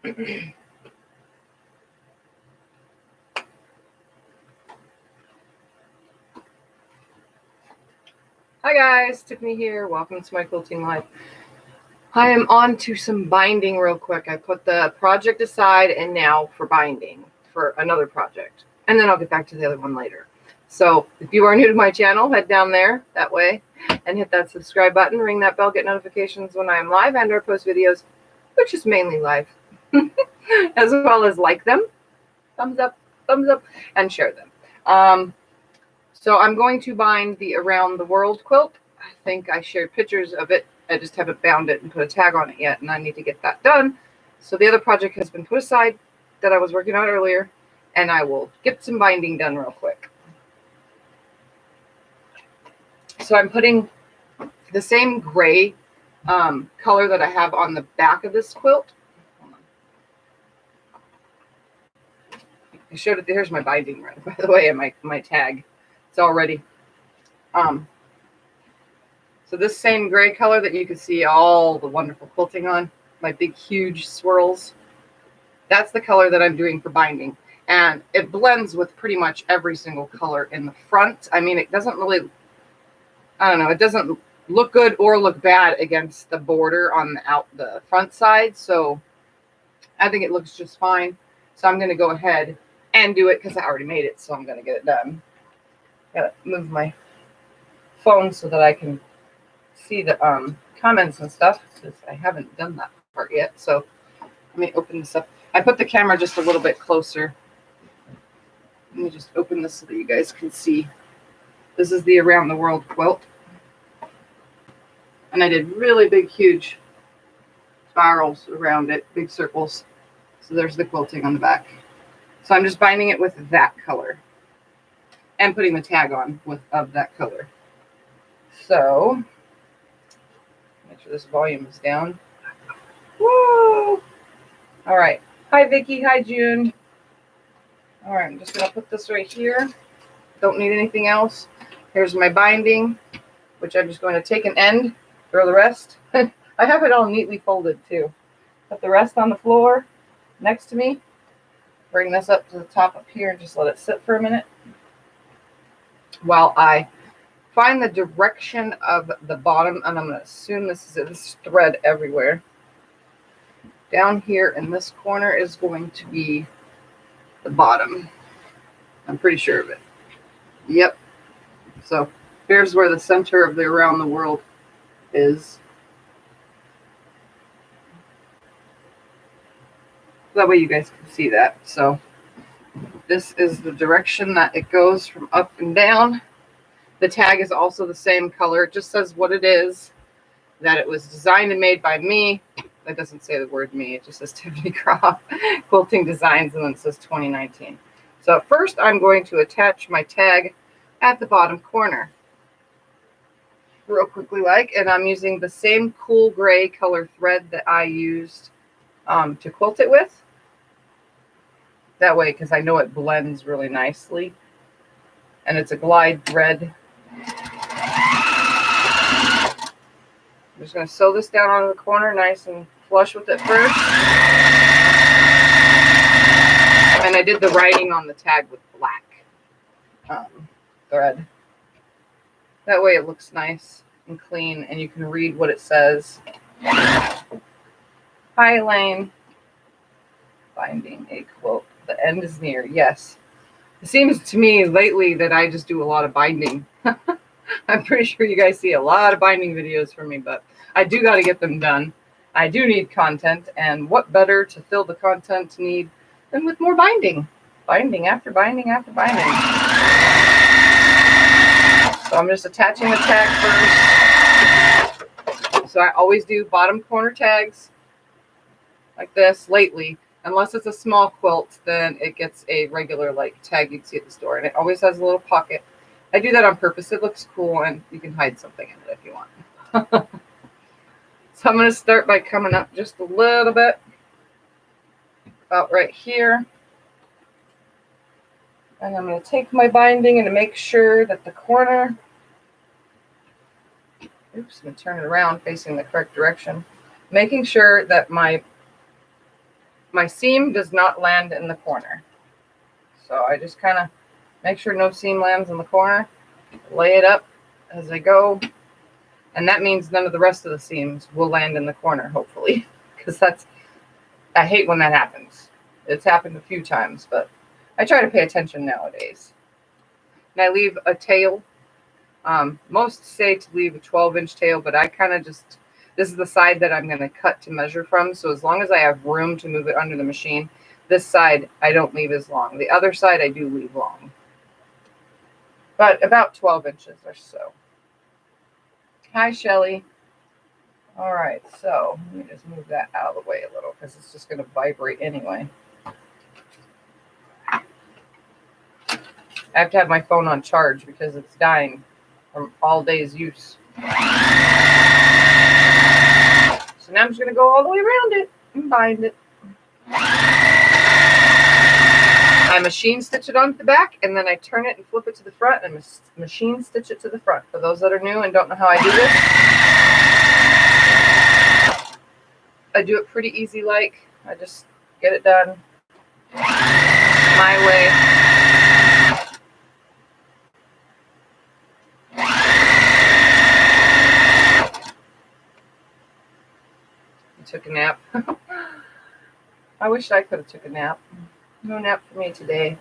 Hi guys, Tiffany here. Welcome to my quilting life. I am on to some binding real quick. I put the project aside and now for binding for another project. And then I'll get back to the other one later. So if you are new to my channel, head down there that way and hit that subscribe button, ring that bell, get notifications when I am live and or post videos, which is mainly live, as well as like them, thumbs up, and share them. So I'm going to bind the Around the World quilt. I think I shared pictures of it. I just haven't bound it and put a tag on it yet, and I need to get that done. So the other project has been put aside that I was working on earlier, and I will get some binding done real quick. So I'm putting the same gray color that I have on the back of this quilt. I showed it. Here's my binding run, by the way, and my tag. It's all ready. So this same gray color that you can see all the wonderful quilting on, my big huge swirls, that's the color that I'm doing for binding. And it blends with pretty much every single color in the front. I mean, it doesn't really, I don't know, it doesn't look good or look bad against the border on the front side. So I think it looks just fine. So I'm going to go ahead and do it because I already made it. So I'm going to get it done. Gotta move my phone so that I can see the comments and stuff, because I haven't done that part yet. So let me open this up. I put the camera just a little bit closer. Let me just open this so that you guys can see. This is the Around the World quilt. And I did really big, huge spirals around it, big circles. So there's the quilting on the back. So I'm just binding it with that color and putting the tag on of that color. So make sure this volume is down. Woo! All right. Hi, Vicky. Hi, June. All right, I'm just going to put this right here. Don't need anything else. Here's my binding, which I'm just going to take an end, throw the rest. I have it all neatly folded too. Put the rest on the floor next to me. Bring this up to the top up here and just let it sit for a minute while I find the direction of the bottom, and I'm going to assume this is thread everywhere. Down here in this corner is going to be the bottom. I'm pretty sure of it. Yep. So here's where the center of the Around the World is. That way you guys can see that. So this is the direction that it goes from up and down. The tag is also the same color. It just says what it is, that it was designed and made by me. That doesn't say the word me. It just says Tiffany Groff Quilting Designs, and then it says 2019. So first I'm going to attach my tag at the bottom corner real quickly and I'm using the same cool gray color thread that I used to quilt it with. That way, because I know it blends really nicely. And it's a glide thread. I'm just going to sew this down onto the corner nice and flush with it first. And I did the writing on the tag with black thread. That way it looks nice and clean and you can read what it says. Hi, Elaine. Binding a quilt. The end is near. Yes. It seems to me lately that I just do a lot of binding. I'm pretty sure you guys see a lot of binding videos from me, but I do got to get them done. I do need content, and what better to fill the content need than with more binding? Binding after binding after binding. So I'm just attaching the tag first. So I always do bottom corner tags like this lately. Unless it's a small quilt, then it gets a regular tag you'd see at the store, and it always has a little pocket. I do that on purpose. It looks cool, and you can hide something in it if you want. So I'm going to start by coming up just a little bit, about right here. And I'm going to take my binding and make sure that the corner, oops, I'm going to turn it around facing the correct direction, making sure that my my seam does not land in the corner. So I just kind of make sure no seam lands in the corner, lay it up as I go. And that means none of the rest of the seams will land in the corner, hopefully, because I hate when that happens. It's happened a few times, but I try to pay attention nowadays. And I leave a tail. Most say to leave a 12-inch tail, but I kind of just, this is the side that I'm going to cut to measure from. So as long as I have room to move it under the machine, this side I don't leave as long. The other side I do leave long, but about 12 inches or so. Hi, Shelly. All right, so let me just move that out of the way a little because it's just going to vibrate anyway. I have to have my phone on charge because it's dying from all day's use. So now I'm just going to go all the way around it and bind it. I machine stitch it on the back, and then I turn it and flip it to the front and machine stitch it to the front. For those that are new and don't know how I do this, I do it pretty easy like. I just get it done my way. I took a nap. I wish I could have took a nap. No nap for me today.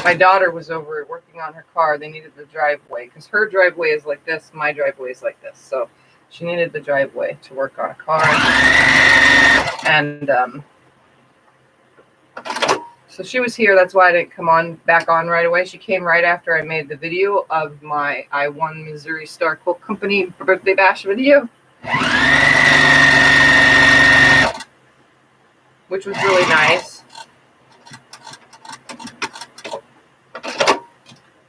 My daughter was over working on her car. They needed the driveway because her driveway is like this. My driveway is like this. So she needed the driveway to work on a car. And so she was here. That's why I didn't come back on right away. She came right after I made the video of my I Won Missouri Star Quilt Company birthday bash video, which was really nice.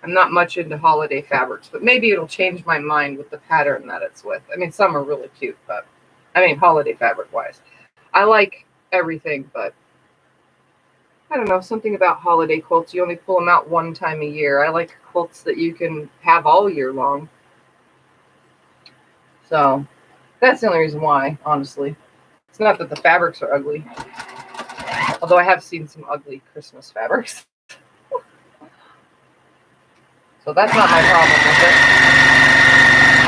I'm not much into holiday fabrics, but maybe it'll change my mind with the pattern that it's with. I mean, some are really cute, but I mean, holiday fabric wise, I like everything, but I don't know, something about holiday quilts. You only pull them out one time a year. I like quilts that you can have all year long. So that's the only reason why, honestly. It's not that the fabrics are ugly, although I have seen some ugly Christmas fabrics. So that's not my problem with it.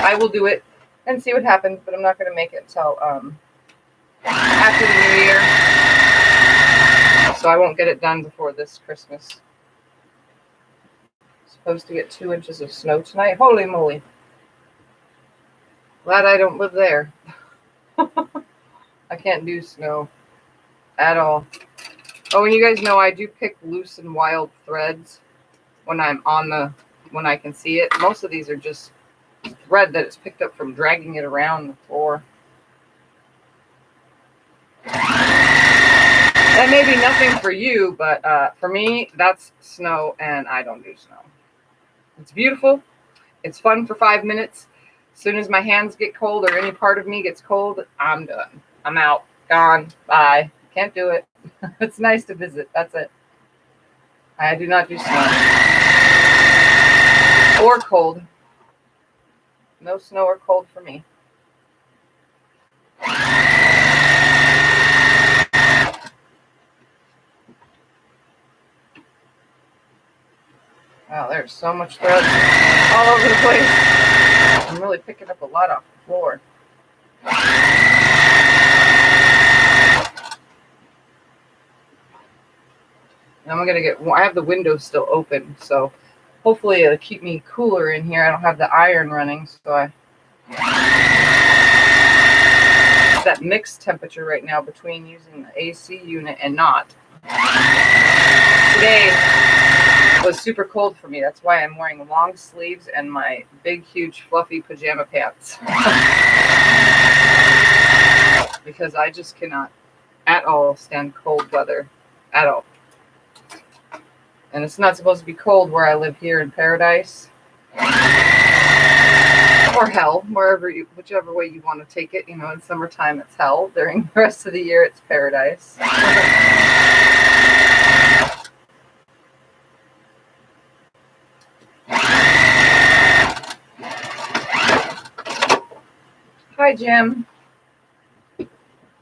I will do it and see what happens, but I'm not going to make it until after the new year. So I won't get it done before this Christmas. Supposed to get 2 inches of snow tonight. Holy moly. Glad I don't live there. I can't do snow at all. Oh, and you guys know I do pick loose and wild threads when I'm when I can see it. Most of these are just thread that is picked up from dragging it around the floor. That may be nothing for you, but for me, that's snow, and I don't do snow. It's beautiful. It's fun for 5 minutes. As soon as my hands get cold or any part of me gets cold, I'm done. I'm out. Gone. Bye. Can't do it. It's nice to visit. That's it. I do not do snow. Or cold. No snow or cold for me. Wow, there's so much thread all over the place. I'm really picking up a lot off the floor. And I'm gonna I have the window still open, so hopefully it'll keep me cooler in here. I don't have the iron running, so it's that mixed temperature right now between using the AC unit and not. Today was super cold for me. That's why I'm wearing long sleeves and my big, huge, fluffy pajama pants. Because I just cannot at all stand cold weather at all. And it's not supposed to be cold where I live here in paradise. Or hell, whichever way you want to take it. You know, in summertime it's hell. During the rest of the year it's paradise. Hi, Jim.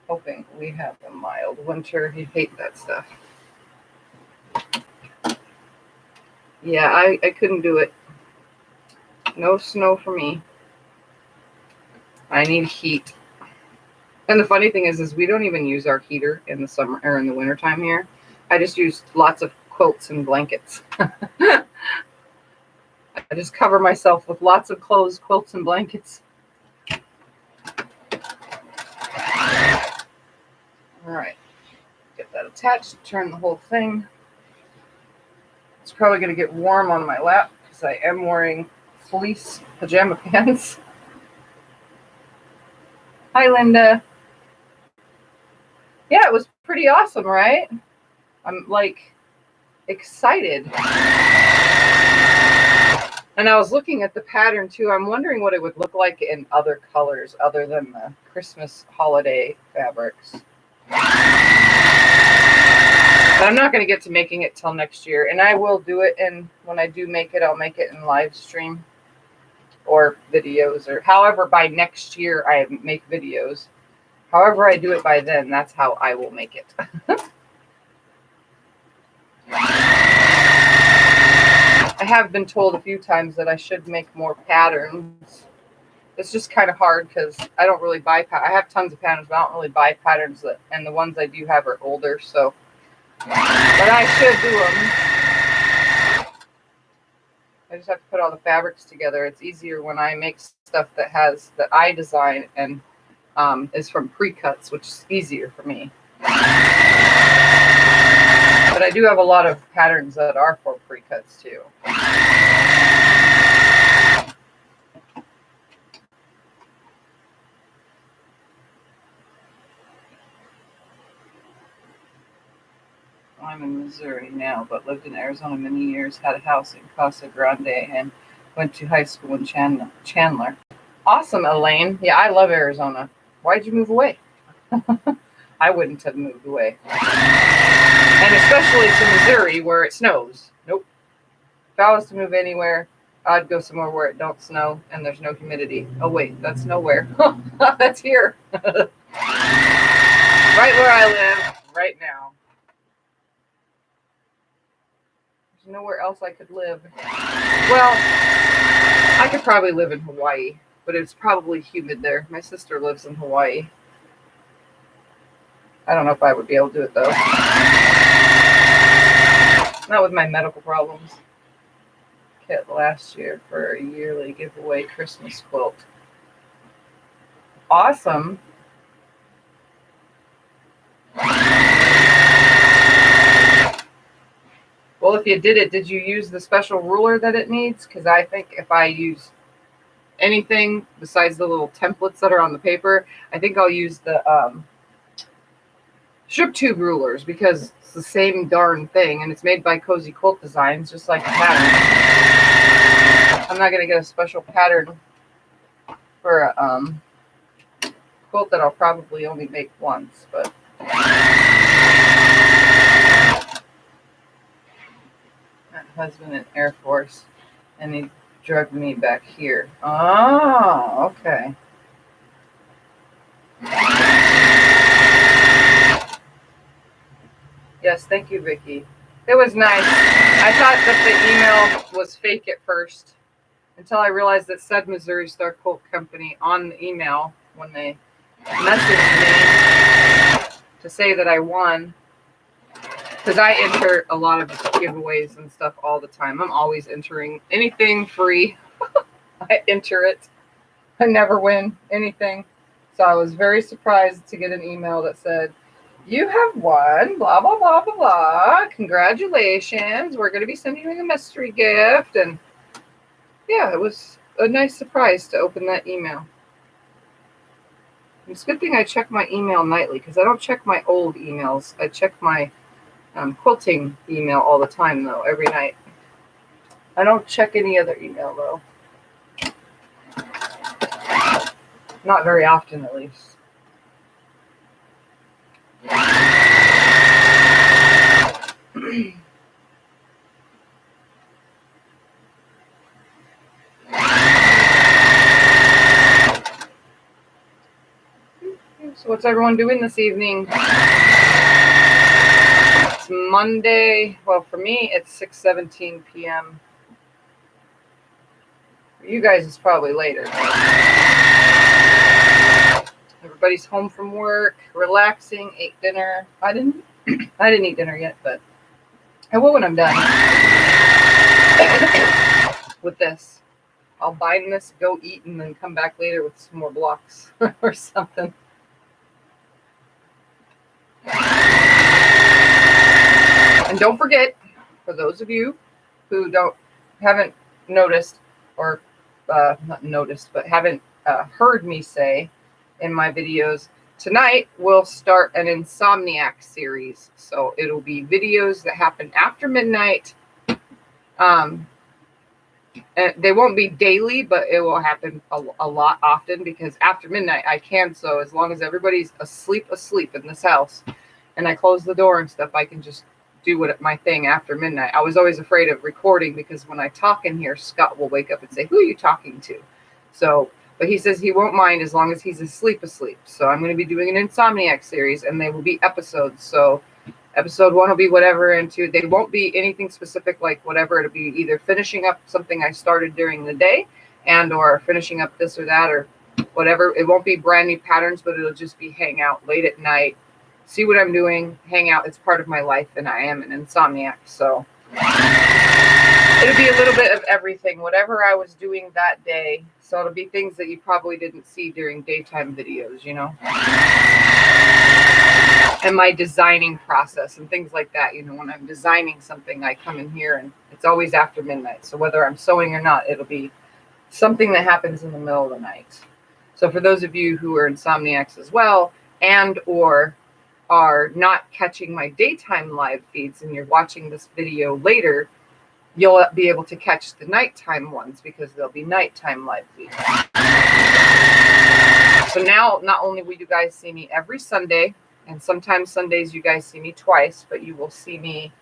hoping we have a mild winter. You hate that stuff. Yeah, I couldn't do it. No snow for me. I need heat. And the funny thing is we don't even use our heater in the summer or in the wintertime here. I just use lots of quilts and blankets. I just cover myself with lots of clothes, quilts, and blankets. All right, get that attached, turn the whole thing. It's probably going to get warm on my lap because I am wearing fleece pajama pants. Hi, Linda. Yeah, it was pretty awesome, right? I'm like excited. And I was looking at the pattern too. I'm wondering what it would look like in other colors other than the Christmas holiday fabrics. But I'm not going to get to making it till next year. And I will do it. And when I do make it, I'll make it in live stream or videos or however by next year I make videos. However I do it by then, that's how I will make it. I have been told a few times that I should make more patterns. It's just kind of hard because I don't really buy I have tons of patterns, but I don't really buy patterns, and the ones I do have are older, so. But I should do them. I just have to put all the fabrics together. It's easier when I make stuff that I design and is from pre-cuts, which is easier for me. But I do have a lot of patterns that are for pre-cuts too. I'm in Missouri now, but lived in Arizona many years, had a house in Casa Grande, and went to high school in Chandler. Awesome, Elaine. Yeah, I love Arizona. Why'd you move away? I wouldn't have moved away. And especially to Missouri where it snows. Nope. If I was to move anywhere, I'd go somewhere where it don't snow and there's no humidity. Oh wait, that's nowhere. That's here. Right where I live right now. There's nowhere else I could live. Well, I could probably live in Hawaii, but it's probably humid there. My sister lives in Hawaii. I don't know if I would be able to do it though. Not with my medical problems. Kit last year for a yearly giveaway Christmas quilt. Awesome. Well, if you did you use the special ruler that it needs? Because I think if I use anything besides the little templates that are on the paper, I think I'll use the strip tube rulers because it's the same darn thing and it's made by Cozy Quilt Designs, just like the pattern. I'm not going to get a special pattern for a quilt that I'll probably only make once, but my husband in Air Force and he drugged me back here. Oh, okay. Yes, thank you, Vicki. It was nice. I thought that the email was fake at first until I realized that said Missouri Star Quilt Company on the email when they messaged me to say that I won. Because I enter a lot of giveaways and stuff all the time. I'm always entering anything free. I enter it. I never win anything. So I was very surprised to get an email that said, you have won, blah, blah, blah, blah, blah. Congratulations. We're going to be sending you a mystery gift. And yeah, it was a nice surprise to open that email. It's a good thing I check my email nightly because I don't check my old emails. I check my quilting email all the time, though, every night. I don't check any other email, though. Not very often, at least. So what's everyone doing this evening? It's Monday. Well, for me, it's 6:17 p.m. For you guys, it's probably later. Everybody's home from work, relaxing, ate dinner. I didn't eat dinner yet, but I will when I'm done with this. I'll bind this, go eat, and then come back later with some more blocks or something. And don't forget, for those of you who haven't noticed, or not noticed, but haven't heard me say in my videos, tonight we'll start an Insomniac series. So it'll be videos that happen after midnight. And they won't be daily, but it will happen a lot often, because after midnight I can sew as long as everybody's asleep in this house and I close the door and stuff. I can just do my thing after midnight. I was always afraid of recording because when I talk in here, Scott will wake up and say, "Who are you talking to?" So, but he says he won't mind as long as he's asleep. So I'm going to be doing an Insomniac series, and they will be episodes. So episode 1 will be whatever, and 2, they won't be anything specific, like whatever. It'll be either finishing up something I started during the day, and or finishing up this or that or whatever. It won't be brand new patterns, but it'll just be hang out late at night, see what I'm doing, hang out. It's part of my life, and I am an insomniac, so it'll be a little bit of everything, whatever I was doing that day. So it'll be things that you probably didn't see during daytime videos, you know, and my designing process and things like that. You know, when I'm designing something, I come in here and it's always after midnight. So whether I'm sewing or not, it'll be something that happens in the middle of the night. So for those of you who are insomniacs as well, and or are not catching my daytime live feeds and you're watching this video later, you'll be able to catch the nighttime ones because there'll be nighttime live feeds. So now, not only will you guys see me every Sunday, and sometimes Sundays you guys see me twice, but you will see me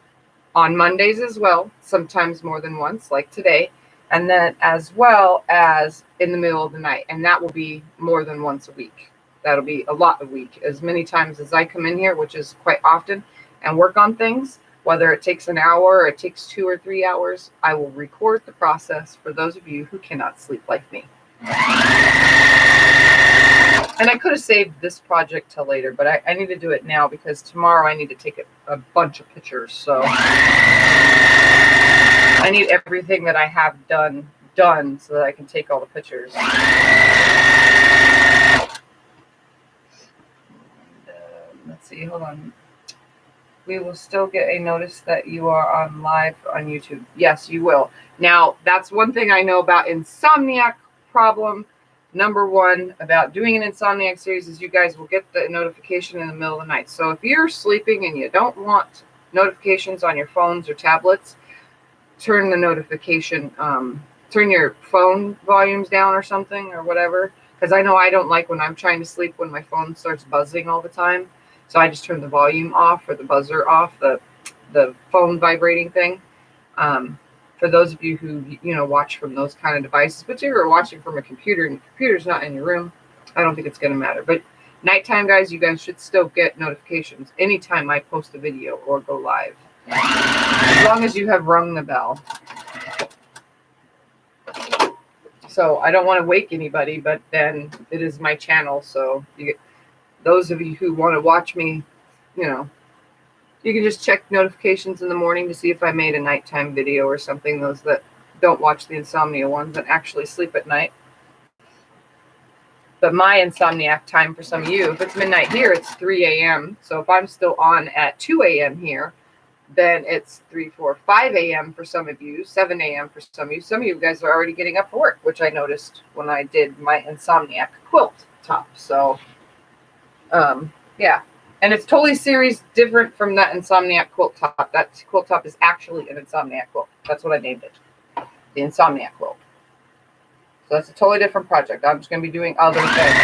on Mondays as well, sometimes more than once, like today, and then as well as in the middle of the night, and that will be more than once a week. That'll be a lot a week, as many times as I come in here, which is quite often, and work on things. Whether it takes an hour or it takes 2 or 3 hours, I will record the process for those of you who cannot sleep like me. And I could have saved this project till later, but I need to do it now because tomorrow I need to take a bunch of pictures. So I need everything that I have done so that I can take all the pictures. Let's see, hold on. We will still get a notice that you are on live on YouTube. Yes, you will. Now, that's one thing I know about Insomniac problem. Number 1 about doing an Insomniac series is you guys will get the notification in the middle of the night. So if you're sleeping and you don't want notifications on your phones or tablets, turn the notification, turn your phone volumes down or something or whatever. Because I know I don't like when I'm trying to sleep when my phone starts buzzing all the time. So I just turn the volume off or the buzzer off, the phone vibrating thing. For those of you who, watch from those kind of devices, but if you're watching from a computer and the computer's not in your room, I don't think it's going to matter. But nighttime, guys, you guys should still get notifications anytime I post a video or go live. As long as you have rung the bell. So I don't want to wake anybody, but then it is my channel. So those of you who want to watch me, you can just check notifications in the morning to see if I made a nighttime video or something. Those that don't watch the insomnia ones and actually sleep at night. But my insomniac time for some of you, if it's midnight here, it's 3 a.m. So if I'm still on at 2 a.m. here, then it's 3, 4, 5 a.m. for some of you, 7 a.m. for some of you. Some of you guys are already getting up for work, which I noticed when I did my Insomniac quilt top. So, yeah. And it's totally series different from that Insomniac quilt top. That quilt top is actually an Insomniac quilt. That's what I named it. The Insomniac quilt. So that's a totally different project. I'm just going to be doing other things.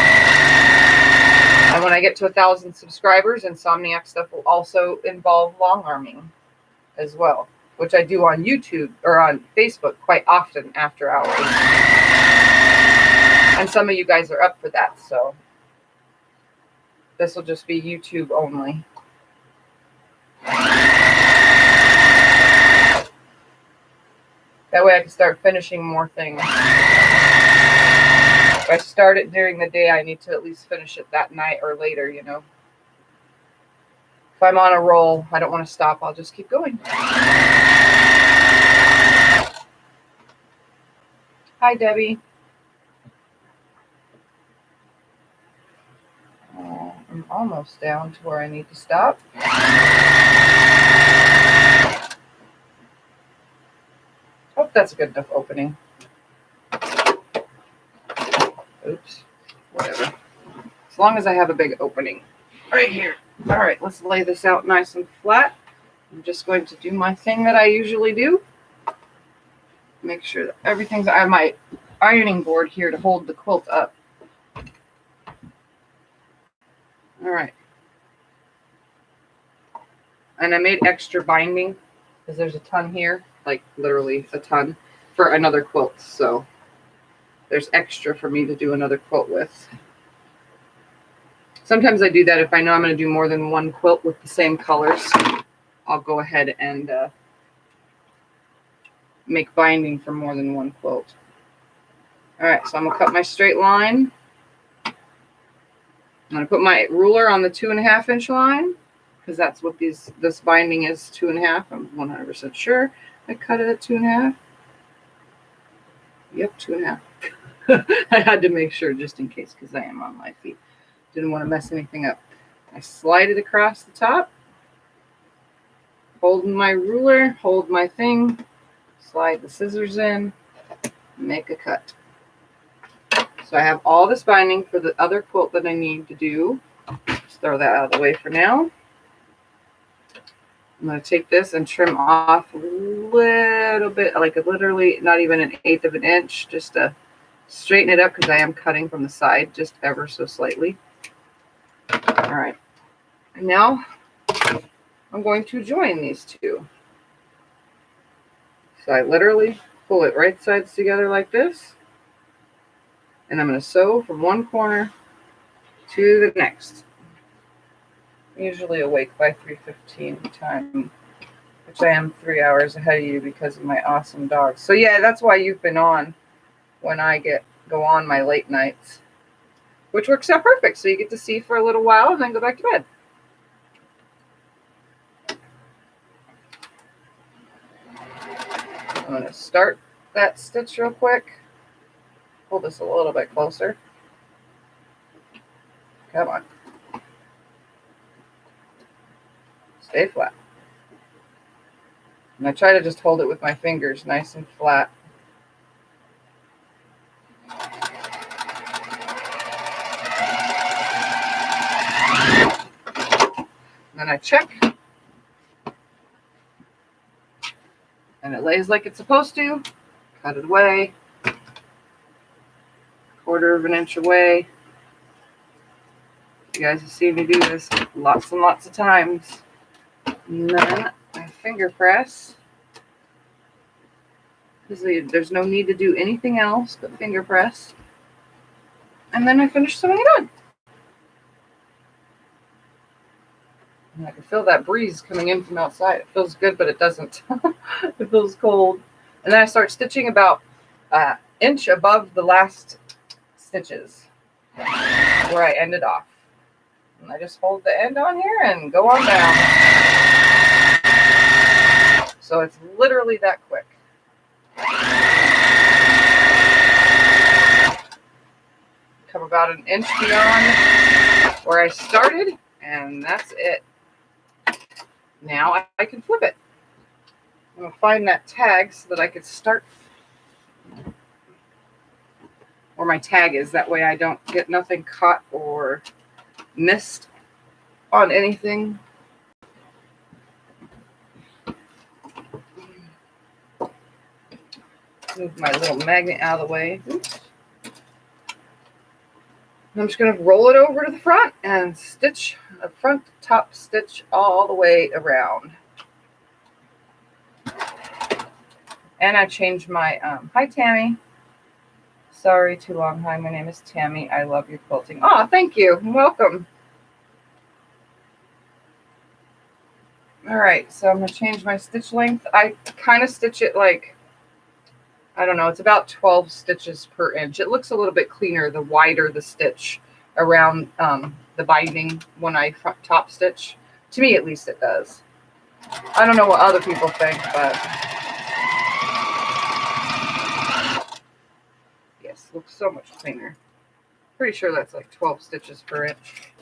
And when I get to 1,000 subscribers, Insomniac stuff will also involve long arming as well, which I do on YouTube or on Facebook quite often after hours. And some of you guys are up for that, so This will just be YouTube only. That way I can start finishing more things. If I start it during the day, I need to at least finish it that night or later, you know. If I'm on a roll, I don't want to stop. I'll just keep going. Hi, Debbie. I'm almost down to where I need to stop. Hope that's a good enough opening. Oops. Whatever. As long as I have a big opening right here. All right, let's lay this out nice and flat. I'm just going to do my thing that I usually do. Make sure that everything's... I have my ironing board here to hold the quilt up. All right. And I made extra binding because there's a ton here, like literally a ton, for another quilt. So there's extra for me to do another quilt with. Sometimes I do that if I know I'm going to do more than one quilt with the same colors. I'll go ahead and make binding for more than one quilt. All right, so I'm going to cut my straight line. I'm going to put my ruler on the 2.5 inch line because that's what this binding is, 2.5. I'm 100% sure I cut it at 2.5. Yep, 2.5. I had to make sure just in case because I am on my feet. Didn't want to mess anything up. I slide it across the top. Hold my ruler, hold my thing, slide the scissors in, make a cut. So I have all this binding for the other quilt that I need to do. Just throw that out of the way for now. I'm going to take this and trim off a little bit, like literally not even 1/8 of an inch, just to straighten it up because I am cutting from the side just ever so slightly. All right. And now I'm going to join these two. So I literally pull it right sides together like this. And I'm going to sew from one corner to the next. I'm usually awake by 3:15 time, which I am 3 hours ahead of you because of my awesome dogs. So yeah, that's why you've been on when I go on my late nights, which works out perfect. So you get to see for a little while and then go back to bed. I'm going to start that stitch real quick. Pull this a little bit closer. Come on. Stay flat. And I try to just hold it with my fingers nice and flat. Then I check. And it lays like it's supposed to. Cut it away. 1/4 of an inch away. You guys have seen me do this lots and lots of times. And then I finger press. Because there's no need to do anything else but finger press. And then I finish sewing it on. And I can feel that breeze coming in from outside. It feels good, but it doesn't. It feels cold. And then I start stitching about an inch above the last stitches where I ended off. And I just hold the end on here and go on down. So it's literally that quick. Come about an inch beyond where I started, and that's it. Now I can flip it. I'm going to find that tag so that I could start where my tag is. That way I don't get nothing caught or missed on anything. Move my little magnet out of the way. Oops. I'm just going to roll it over to the front and stitch the front top stitch all the way around. And I changed my, hi Tammy. Sorry, too long. Hi, my name is Tammy. I love your quilting. Oh, thank you. Welcome. All right, so I'm going to change my stitch length. I kind of stitch it like, I don't know, it's about 12 stitches per inch. It looks a little bit cleaner the wider the stitch around the binding when I top stitch. To me, at least, it does. I don't know what other people think, but yes, it looks so much cleaner. Pretty sure that's like 12 stitches per inch.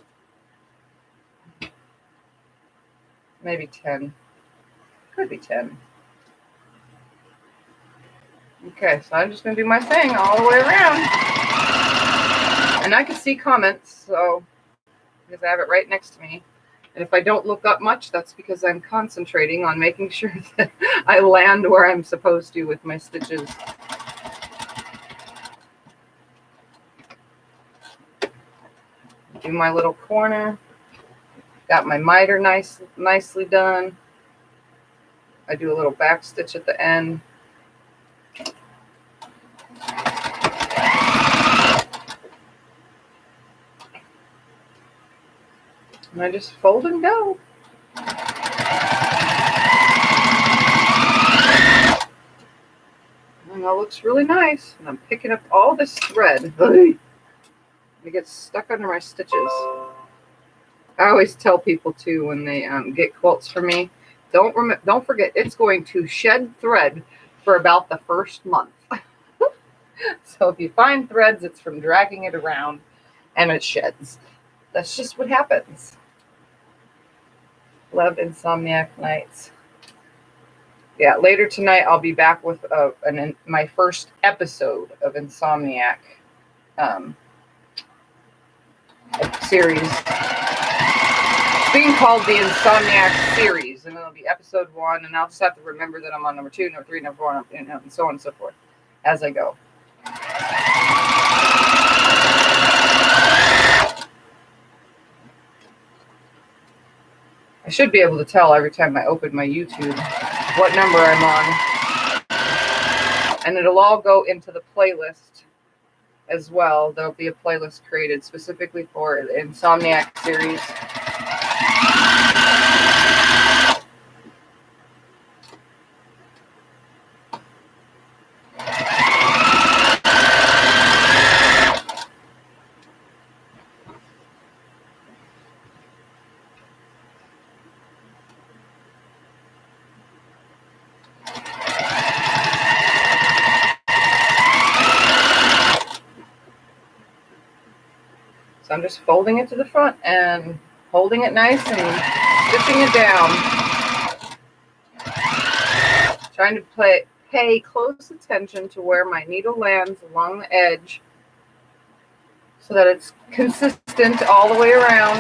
Maybe 10. Could be 10. Okay, so I'm just going to do my thing all the way around. And I can see comments, so because I have it right next to me. And if I don't look up much, that's because I'm concentrating on making sure that I land where I'm supposed to with my stitches. Do my little corner. Got my miter nicely done. I do a little back stitch at the end. And I just fold and go. And that looks really nice. And I'm picking up all this thread. It gets stuck under my stitches. I always tell people too when they get quilts from me, don't forget it's going to shed thread for about the first month. So if you find threads, it's from dragging it around and it sheds. That's just what happens. Love Insomniac Nights. Yeah, later tonight I'll be back with my first episode of Insomniac series. It's being called the Insomniac series, and it'll be episode 1, and I'll just have to remember that I'm on number 2, number 3, number 4, and so on and so forth as I go. I should be able to tell every time I open my YouTube what number I'm on. And it'll all go into the playlist as well. There'll be a playlist created specifically for the Insomniac series. So I'm just folding it to the front and holding it nice and stitching it down. Trying to pay close attention to where my needle lands along the edge so that it's consistent all the way around.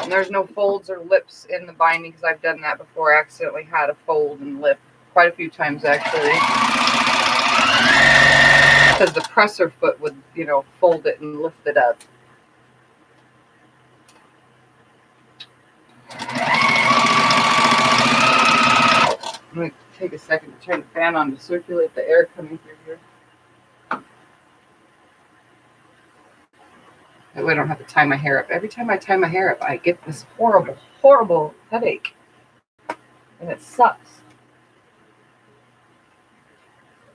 And there's no folds or lips in the binding because I've done that before. I accidentally had a fold and lip quite a few times actually. Because the presser foot would, fold it and lift it up. I'm going to take a second to turn the fan on to circulate the air coming through here. That way I don't have to tie my hair up. Every time I tie my hair up, I get this horrible, horrible headache. And it sucks.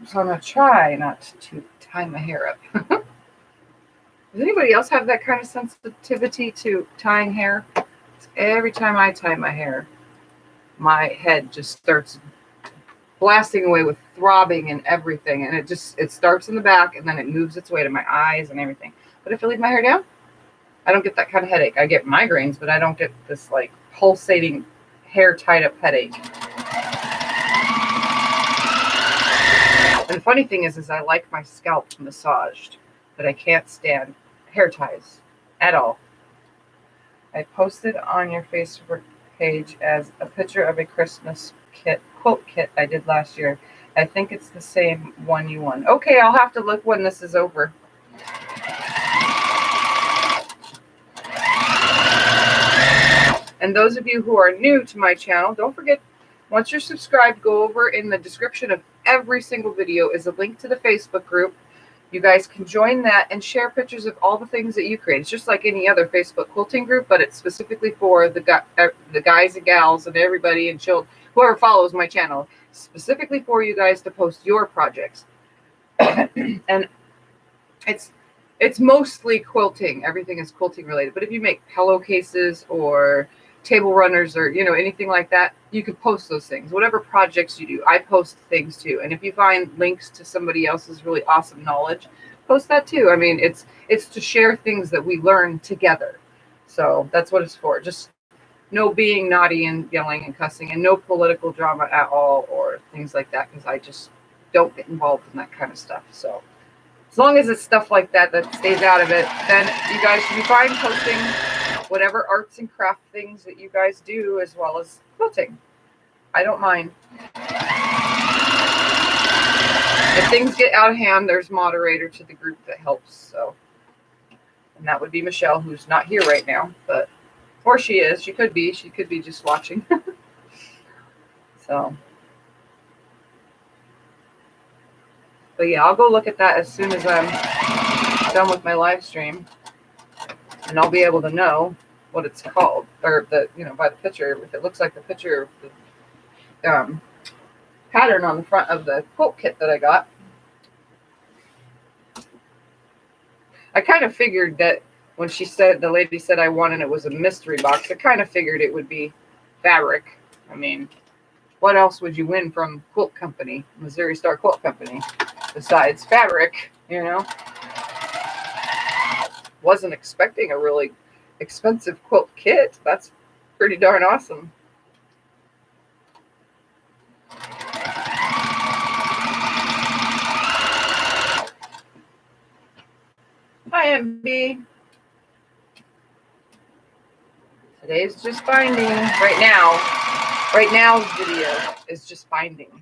So I'm going to try not to tie my hair up. Does anybody else have that kind of sensitivity to tying hair? Every time I tie my hair, my head just starts blasting away with throbbing and everything. And it starts in the back and then it moves its way to my eyes and everything. But if I leave my hair down, I don't get that kind of headache. I get migraines, but I don't get this like pulsating hair tied up headache. And the funny thing is I like my scalp massaged, but I can't stand hair ties at all. I posted on your Facebook page as a picture of a Christmas quilt kit I did last year. I think it's the same one you won. Okay, I'll have to look when this is over. And those of you who are new to my channel, don't forget, once you're subscribed, go over in the description of every single video is a link to the Facebook group You guys can join that and share pictures of all the things that you create. It's just like any other Facebook quilting group, but it's specifically for the guys and gals and everybody and children, whoever follows my channel, specifically for you guys to post your projects. And it's mostly quilting. Everything is quilting related. But if you make pillowcases or table runners or, you know, anything like that, you could post those things. Whatever projects you do, I post things too. And if you find links to somebody else's really awesome knowledge, post that too. I mean, it's to share things that we learn together. So that's what it's for. Just no being naughty and yelling and cussing, and no political drama at all or things like that, because I just don't get involved in that kind of stuff. So as long as it's stuff like that that stays out of it, then you guys should be fine posting whatever arts and craft things that you guys do, as well as quilting. I don't mind. If things get out of hand, there's a moderator to the group that helps. So, and that would be Michelle, who's not here right now, but or she is. She could be just watching. So, but yeah, I'll go look at that as soon as I'm done with my live stream, and I'll be able to know what it's called, or the, you know, by the picture, if it looks like the picture of the pattern on the front of the quilt kit that I got. I kind of figured that when she said, the lady said I won and it was a mystery box, I kind of figured it would be fabric. I mean, what else would you win from Quilt Company, Missouri Star Quilt Company, besides fabric, you know? Wasn't expecting a really expensive quilt kit. That's pretty darn awesome. Hi, MB. Today's just binding. Right now's video is just binding.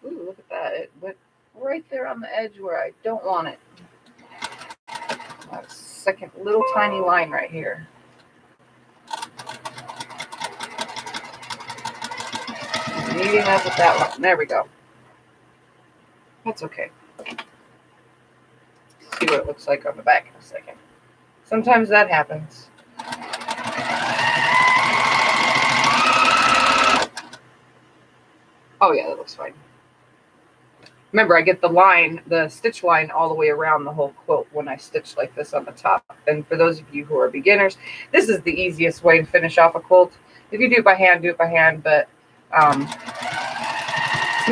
Ooh, look at that. It went right there on the edge where I don't want it. That second little tiny line right here. Meeting up with that one. There we go. That's okay. See what it looks like on the back in a second. Sometimes that happens. Oh yeah, that looks fine. Remember, I get the line, the stitch line all the way around the whole quilt when I stitch like this on the top. And for those of you who are beginners, this is the easiest way to finish off a quilt. If you do it by hand, do it by hand. But to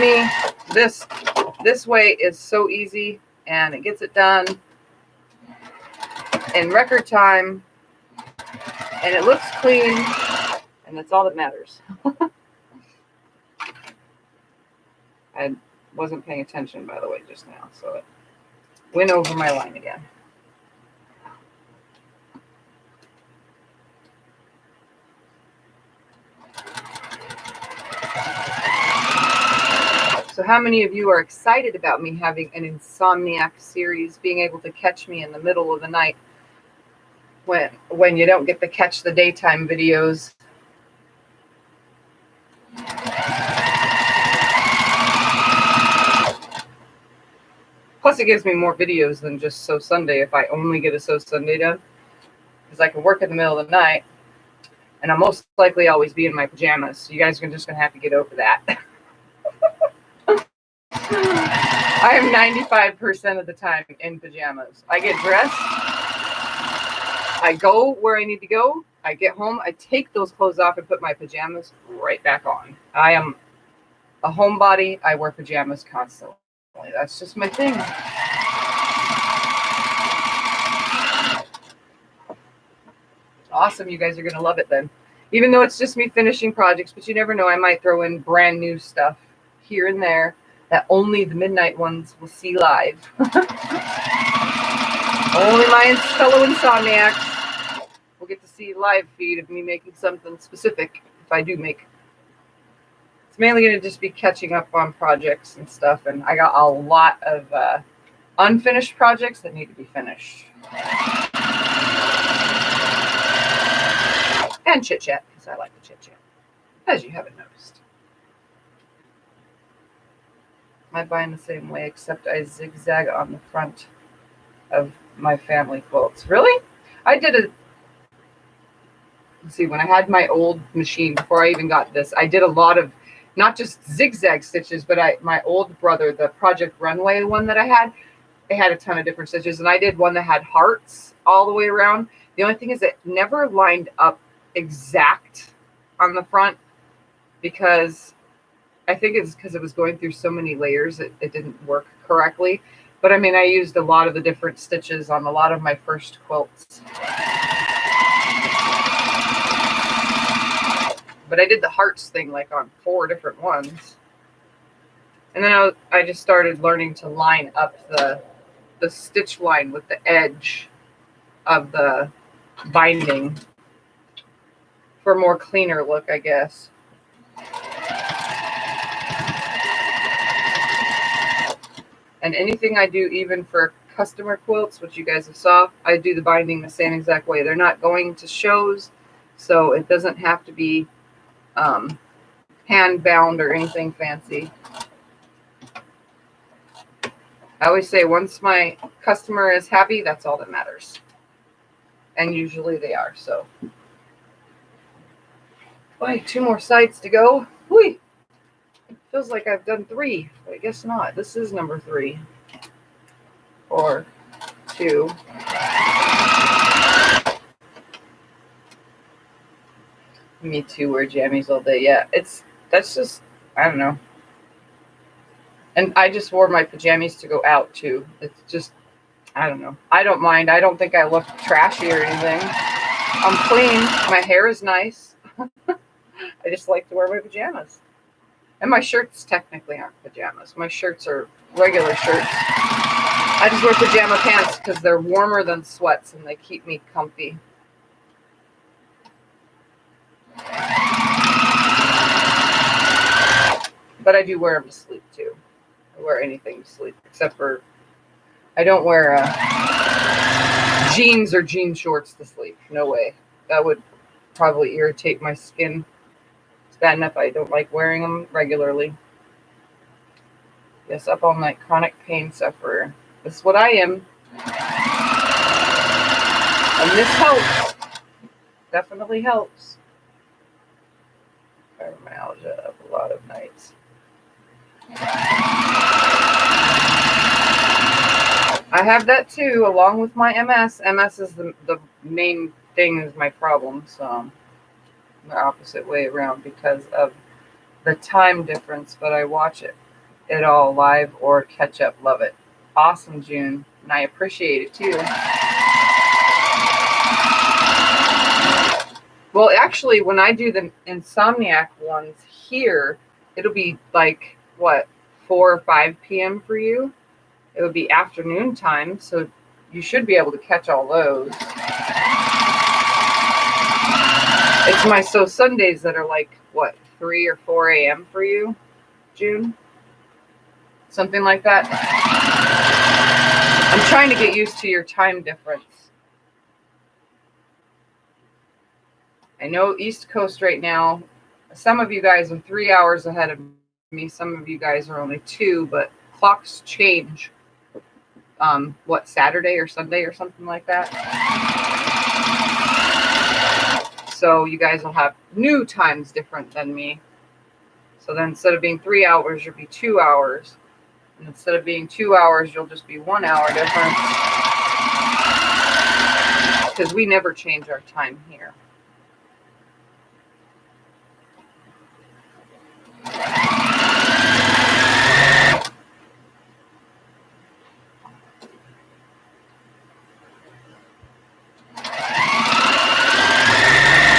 me, this way is so easy, and it gets it done in record time, and it looks clean, and that's all that matters. I wasn't paying attention, by the way, just now, so it went over my line again. So how many of you are excited about me having an insomniac series, being able to catch me in the middle of the night when you don't get to catch the daytime videos? Plus, it gives me more videos than just Sew Sunday if I only get a Sew Sunday done, because I can work in the middle of the night, and I'll most likely always be in my pajamas. So you guys are just going to have to get over that. I am 95% of the time in pajamas. I get dressed, I go where I need to go, I get home, I take those clothes off and put my pajamas right back on. I am a homebody. I wear pajamas constantly. That's just my thing. Awesome. You guys are going to love it then. Even though it's just me finishing projects, but you never know. I might throw in brand new stuff here and there that only the midnight ones will see live. Only my fellow insomniacs will get to see a live feed of me making something specific, if I do make. It's mainly going to just be catching up on projects and stuff, and I got a lot of unfinished projects that need to be finished. and chit chat, because I like to chit chat, as you haven't noticed. I bind the same way, except I zigzag on the front of my family quilts. Really? I did a, let's see, when I had my old machine, before I even got this, I did a lot of, not just zigzag stitches, but my old brother, the Project Runway one that I had, it had a ton of different stitches, and I did one that had hearts all the way around. The only thing is it never lined up exact on the front, because I think it's because it was going through so many layers, it didn't work correctly. But I mean, I used a lot of the different stitches on a lot of my first quilts. But I did the hearts thing like on 4 different ones. And then I just started learning to line up the stitch line with the edge of the binding for a more cleaner look, I guess. And anything I do, even for customer quilts, which you guys have saw, I do the binding the same exact way. They're not going to shows, so it doesn't have to be hand bound or anything fancy. I always say once my customer is happy, that's all that matters. And usually they are. So, boy, 2 more sides to go. Whee! It feels like I've done 3, but I guess not. This is number 3 or 2. Me too. Wear jammies all day. Yeah, that's just, I don't know. And I just wore my pajamas to go out too. It's just, I don't know. I don't mind. I don't think I look trashy or anything. I'm clean. My hair is nice. I just like to wear my pajamas. And my shirts technically aren't pajamas. My shirts are regular shirts. I just wear pajama pants because they're warmer than sweats and they keep me comfy. But I do wear them to sleep too. I wear anything to sleep except for, I don't wear jeans or jean shorts to sleep. No way. That would probably irritate my skin. It's bad enough I don't like wearing them regularly. Yes, up all night, chronic pain sufferer. This is what I am. And this helps. Definitely helps. Fibromyalgia up a lot of nights. I have that too, along with my MS. MS is the main thing, is my problem. So the opposite way around because of the time difference. But I watch it all live or catch up. Love it. Awesome, June. And I appreciate it too. Well, actually, when I do the Insomniac ones here, it'll be like, what, 4 or 5 p.m. for you? It would be afternoon time, so you should be able to catch all those. It's my So Sundays that are like, what, 3 or 4 a.m. for you, June? Something like that. I'm trying to get used to your time difference. I know East Coast right now, some of you guys are 3 hours ahead of me. Some of you guys are only 2, but clocks change. What, Saturday or Sunday or something like that? So you guys will have new times different than me. So then instead of being 3 hours, you'll be 2 hours. And instead of being 2 hours, you'll just be 1 hour difference. Because we never change our time here.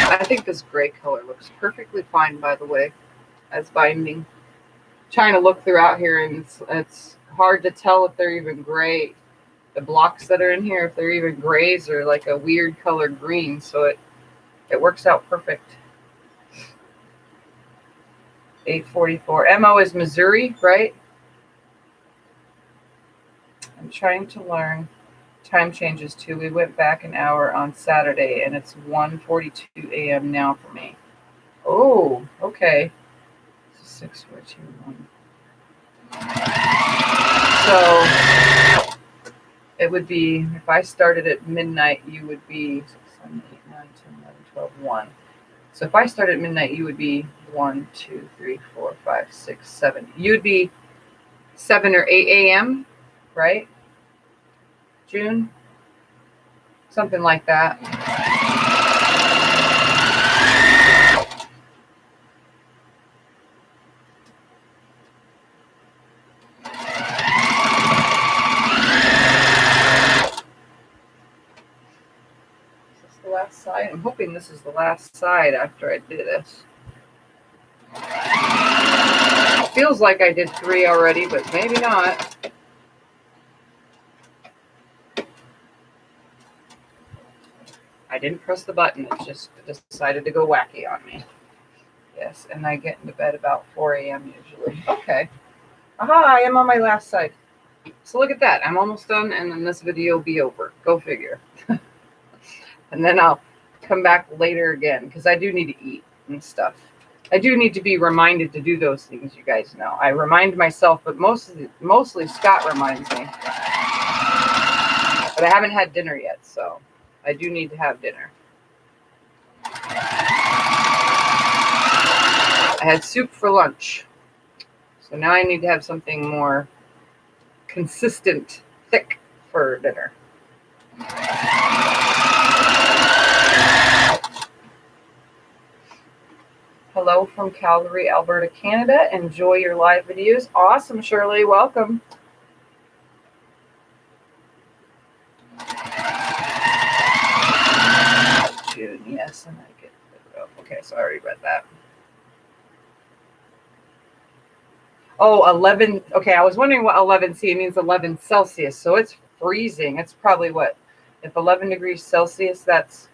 I think this gray color looks perfectly fine, by the way, as binding. Trying to look throughout here, and it's hard to tell if they're even gray. The blocks that are in here, if they're even grays or like a weird colored green, so it works out perfect. 844. MO is Missouri, right? I'm trying to learn. time changes too. We went back an hour on Saturday, and it's 1:42 a.m. now for me. Oh, okay. 6, 4, 2, 1. So it would be, if I started at midnight, you would be 6, 7, 8, 9, 10, 11, 12, 1. So if I started at midnight, you would be 1, 2, 3, 4, 5, 6, 7. You'd be 7 or 8 a.m., right? June? Something like that. The last side. I'm hoping this is the last side after I do this. It feels like I did 3 already, but maybe not. I didn't press the button. It just decided to go wacky on me. Yes, and I get into bed about 4 a.m. usually. Okay. Aha, I am on my last side. So look at that. I'm almost done, and then this video will be over. Go figure. And then I'll come back later again, because I do need to eat and stuff. I do need to be reminded to do those things, you guys know. I remind myself, but mostly Scott reminds me. But I haven't had dinner yet, so I do need to have dinner. I had soup for lunch. So now I need to have something more consistent, thick for dinner. Hello from Calgary, Alberta, Canada. Enjoy your live videos. Awesome, Shirley. Welcome. June, yes, and I get it. Okay, so I already read that. Oh, 11. Okay, I was wondering what 11C means. 11 Celsius. So it's freezing. It's probably what? If 11 degrees Celsius, that's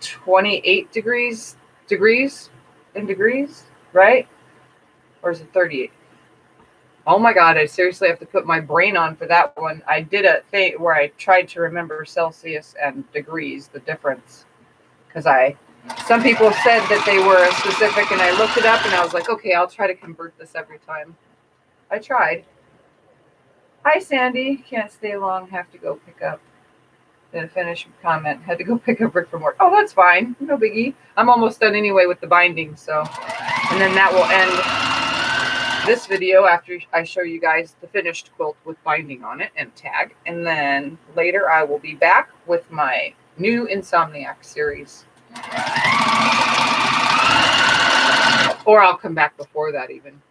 28 degrees in degrees, right? Or is it 38? Oh my God, I seriously have to put my brain on for that one. I did a thing where I tried to remember Celsius and degrees, the difference. Because some people said that they were specific, and I looked it up, and I was like, okay, I'll try to convert this every time. I tried. Hi, Sandy. Can't stay long. Have to go pick up. Then finish comment. Had to go pick up Rick from work. Oh, that's fine. No biggie. I'm almost done anyway with the binding, so. And then that will end this video after I show you guys the finished quilt with binding on it and tag. And then later I will be back with my new Insomniac series. Or I'll come back before that even.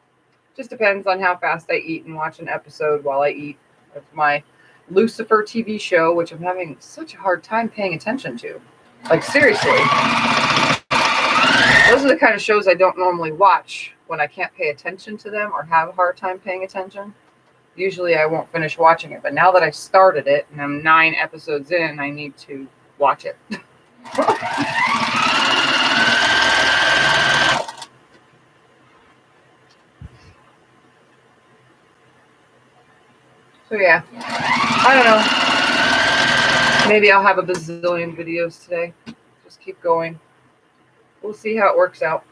Just depends on how fast I eat and watch an episode while I eat of my Lucifer TV show, which I'm having such a hard time paying attention to. Like, seriously. Those are the kind of shows I don't normally watch when I can't pay attention to them or have a hard time paying attention. Usually I won't finish watching it, but now that I started it and I'm 9 episodes in, I need to watch it. So yeah, I don't know. Maybe I'll have a bazillion videos today. Just keep going. We'll see how it works out.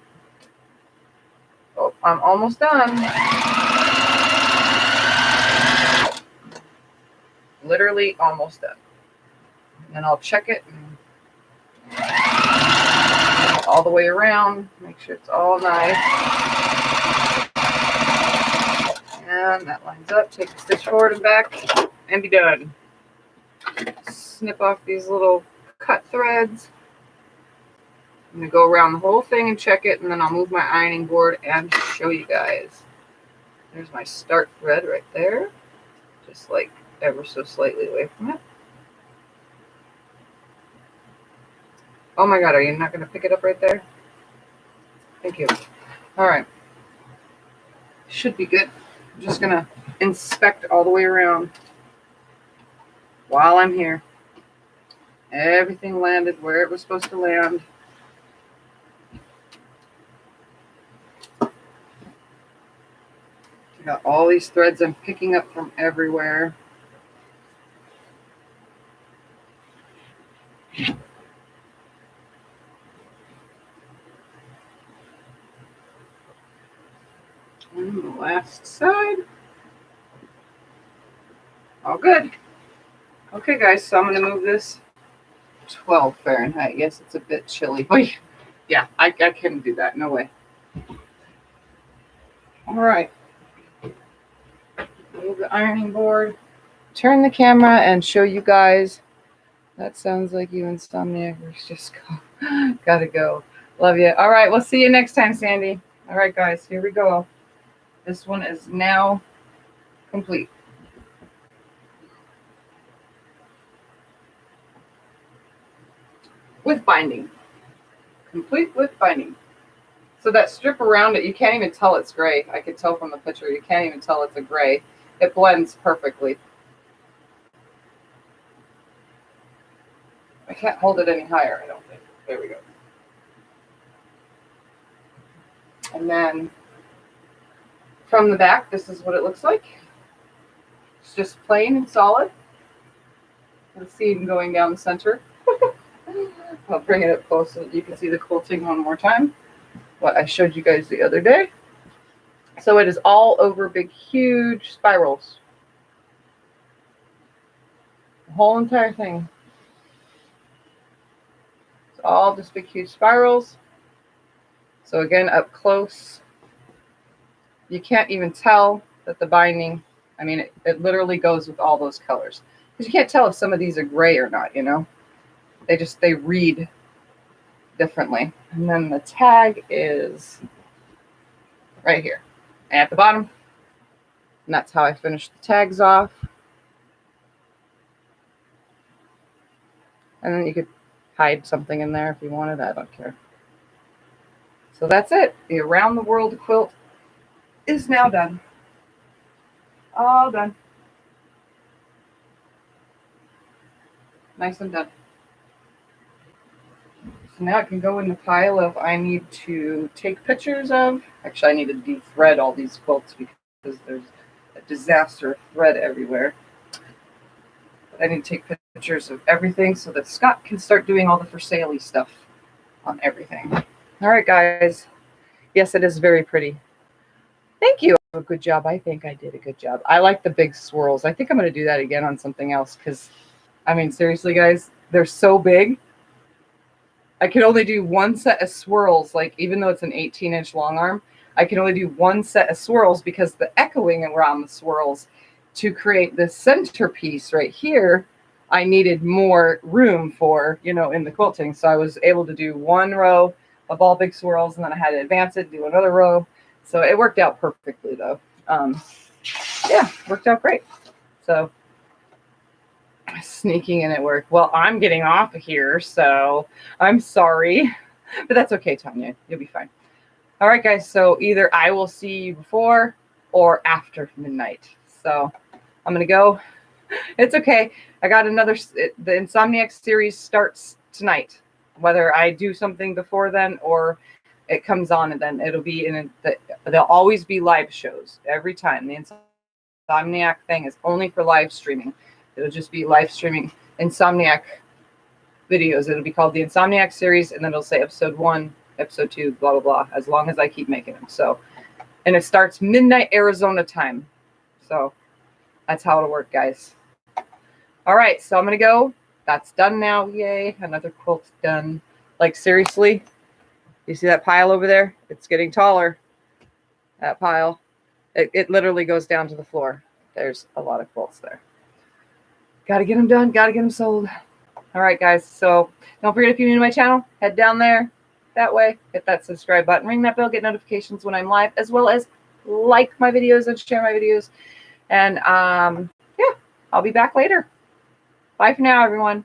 Oh, I'm almost done. Literally almost done. And then I'll check it and all the way around. Make sure it's all nice. And that lines up. Take a stitch forward and back and be done. Snip off these little cut threads. I'm going to go around the whole thing and check it, and then I'll move my ironing board and show you guys. There's my start thread right there. Just like ever so slightly away from it. Oh my God, are you not going to pick it up right there? Thank you. All right. Should be good. I'm just going to inspect all the way around while I'm here. Everything landed where it was supposed to land. I got all these threads I'm picking up from everywhere. And the last side. All good. Okay, guys, so I'm going to move this 12 Fahrenheit. Yes, it's a bit chilly. Oh, yeah, I couldn't do that. No way. All right. Move the ironing board. Turn the camera and show you guys. That sounds like you insomniacs. Just go. Gotta go. Love you. All right, we'll see you next time, Sandy. All right, guys, here we go. This one is now complete. With binding. Complete with binding. So that strip around it, you can't even tell it's gray. I could tell from the picture. You can't even tell it's a gray. It blends perfectly. I can't hold it any higher, I don't think. There we go. And then from the back, this is what it looks like. It's just plain and solid. The seam going down the center. I'll bring it up close so that you can see the quilting one more time. What I showed you guys the other day. So it is all over big, huge spirals. The whole entire thing. It's all just big, huge spirals. So again, up close, you can't even tell that the binding, I mean, it literally goes with all those colors. Because you can't tell if some of these are gray or not, you know? They read differently. And then the tag is right here at the bottom. And that's how I finished the tags off. And then you could hide something in there if you wanted. I don't care. So that's it. The Around the World quilt is now done. All done. Nice and done. So now it can go in the pile of I need to take pictures of. Actually, I need to de-thread all these quilts because there's a disaster of thread everywhere. But I need to take pictures of everything so that Scott can start doing all the for sale-y stuff on everything. All right, guys. Yes, it is very pretty. Thank you. A good job. I think I did a good job. I like the big swirls. I think I'm going to do that again on something else because, I mean, seriously, guys, they're so big. I can only do one set of swirls, like even though it's an 18-inch long arm, I can only do one set of swirls because the echoing around the swirls to create this centerpiece right here, I needed more room for, you know, in the quilting. So I was able to do one row of all big swirls, and then I had to advance it, do another row. So it worked out perfectly, though. Yeah, worked out great. So sneaking in at work. Well, I'm getting off of here, so I'm sorry. But that's okay, Tanya. You'll be fine. All right, guys. So either I will see you before or after midnight. So I'm going to go. It's okay. I got another. The Insomniac series starts tonight. Whether I do something before then or it comes on and then it'll be in there'll always be live shows every time. The Insomniac thing is only for live streaming. It'll just be live streaming Insomniac videos. It'll be called the Insomniac series, and then it'll say episode 1, episode 2, blah, blah, blah, as long as I keep making them. So, and it starts midnight Arizona time. So that's how it'll work, guys. All right, so I'm going to go. That's done now. Yay, another quilt's done. Like, seriously, you see that pile over there? It's getting taller, that pile. It literally goes down to the floor. There's a lot of quilts there. Got to get them done. Got to get them sold. All right, guys. So don't forget, if you're new to my channel, head down there that way. Hit that subscribe button. Ring that bell. Get notifications when I'm live, as well as like my videos and share my videos. And yeah, I'll be back later. Bye for now, everyone.